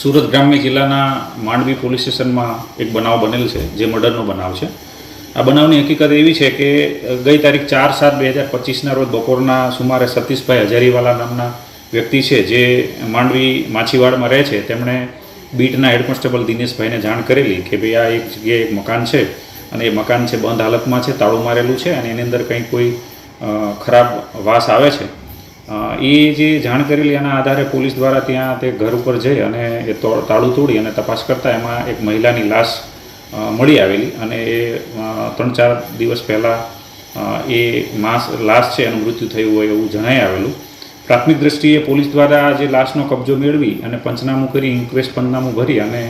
સુરત ગ્રામ્ય જિલ્લાના માંડવી પોલીસ સ્ટેશનમાં એક બનાવ બનેલ છે, જે મર્ડરનો બનાવ છે. આ બનાવની હકીકત એવી છે કે ગઈ તારીખ 4/7/2025ના રોજ બપોરના સુમારે સતીશભાઈ હજારીવાલા નામના વ્યક્તિ છે, જે માંડવી માછીવાડમાં રહે છે, તેમણે બીટના હેડ કોન્સ્ટેબલ દિનેશભાઈને જાણ કરેલી કે ભાઈ આ એક જગ્યાએ એક મકાન છે અને એ મકાન છે બંધ હાલતમાં છે, તાળું મારેલું છે અને એની અંદર કંઈ કોઈ ખરાબ વાસ આવે છે. એ જે જાણ કરેલી એના આધારે પોલીસ દ્વારા ત્યાં તે ઘર ઉપર જઈ અને એ તાળું તોડી અને તપાસ કરતાં એમાં એક મહિલાની લાશ મળી આવેલી અને એ 3-4 દિવસ પહેલાં એ લાશ છે એનું મૃત્યુ થયું હોય એવું જણાઈ આવેલું. પ્રાથમિક દ્રષ્ટિએ પોલીસ દ્વારા જે લાશનો કબજો મેળવી અને પંચનામું કરી ઇન્ક્વેસ્ટ પંચનામું ભરી અને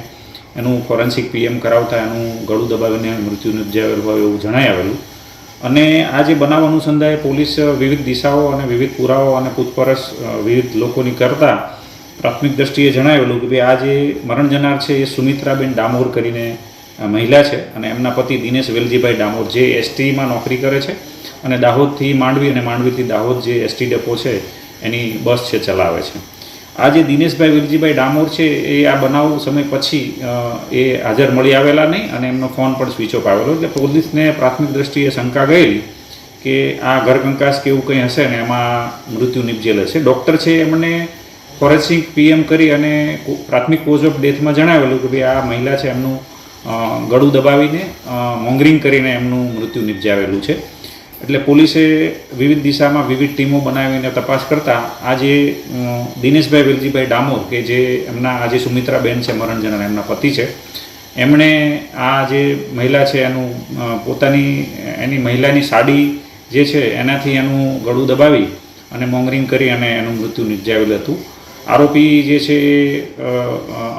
એનું ફોરેન્સિક પીએમ કરાવતા એનું ગળું દબાવીને મૃત્યુ નિપજાવેલું હોય એવું જણાઈ આવેલું. અને આ જે બનાવ અનુસંધાને પોલીસ વિવિધ દિશાઓ અને વિવિધ પુરાવાઓ અને પૂછપરછ વિવિધ લોકોની કરતાં પ્રાથમિક દ્રષ્ટિએ જણાવેલું કે ભાઈ આ જે મરણ જનાર છે એ સુમિત્રાબેન ડામોર કરીને મહિલા છે અને એમના પતિ દિનેશ વેલજીભાઈ ડામોર જે એસટીમાં નોકરી કરે છે અને દાહોદથી માંડવી અને માંડવીથી દાહોદ જે એસટી ડેપો છે એની બસ છે ચલાવે છે. આ જે દિનેશભાઈ વેલજીભાઈ ડામોર છે એ આ બનાવ સમય પછી એ હાજર મળી આવેલા નહીં અને એમનો ફોન પણ સ્વિચ ઓફ આવેલો, એટલે પોલીસને પ્રાથમિક દ્રષ્ટિએ શંકા ગયેલી કે આ ઘરકંકાસ કે એવું કંઈ હશે ને એમાં મૃત્યુ નિપજેલ છે. ડૉક્ટર છે એમણે ફોરેન્સિક પીએમ કરી અને પ્રાથમિક કોઝ ઓફ ડેથમાં જણાવેલું કે ભાઈ આ મહિલા છે એમનું ગળું દબાવીને મોંગરિંગ કરીને એમનું મૃત્યુ નિપજાવેલું છે. એટલે પોલીસે વિવિધ દિશામાં વિવિધ ટીમો બનાવીને તપાસ કરતાં આ જે દિનેશભાઈ વેલજીભાઈ ડામોર કે જે એમના આજે સુમિત્રાબેન છે મરણ જનાર એમના પતિ છે, એમણે આ જે મહિલા છે એનું એની મહિલાની સાડી જે છે એનાથી એનું ગળું દબાવી અને મોંગરિંગ કરી અને એનું મૃત્યુ નિપજાવેલું હતું. આરોપી જે છે એ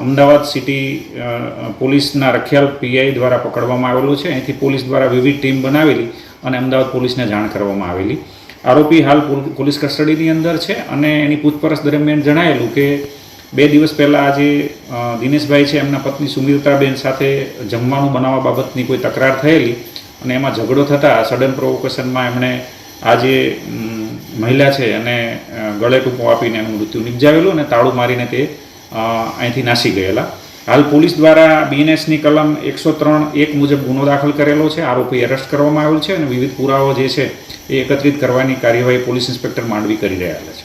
અમદાવાદ સિટી પોલીસના રખિયાલ પીઆઈ દ્વારા પકડવામાં આવેલો છે. અહીંથી પોલીસ દ્વારા વિવિધ ટીમ બનાવેલી અને અમદાવાદ પોલીસને જાણ કરવામાં આવેલી. આરોપી હાલ પોલીસ કસ્ટડીની અંદર છે અને એની પૂછપરછ દરમિયાન જણાયેલું કે 2 દિવસ પહેલાં આજે દિનેશભાઈ છે એમના પત્ની સુમિત્રાબેન સાથે જમવાનું બનાવવા બાબતની કોઈ તકરાર થયેલી અને એમાં ઝઘડો થતાં સડન પ્રોવોકેશનમાં એમણે આ જે મહિલા છે એને ગળે ટૂંપો આપીને એનું મૃત્યુ નિપજાવેલું અને તાળું મારીને તે અહીંથી નાસી ગયેલા. હાલ પોલીસ દ્વારા બીએનએસની કલમ 103(1) મુજબ ગુનો દાખલ કરેલો છે. આરોપી એરેસ્ટ કરવામાં આવેલ છે અને વિવિધ પુરાવાઓ જે છે એ એકત્રિત કરવાની કાર્યવાહી પોલીસ ઇન્સ્પેક્ટર માંડવી કરી રહ્યા છે.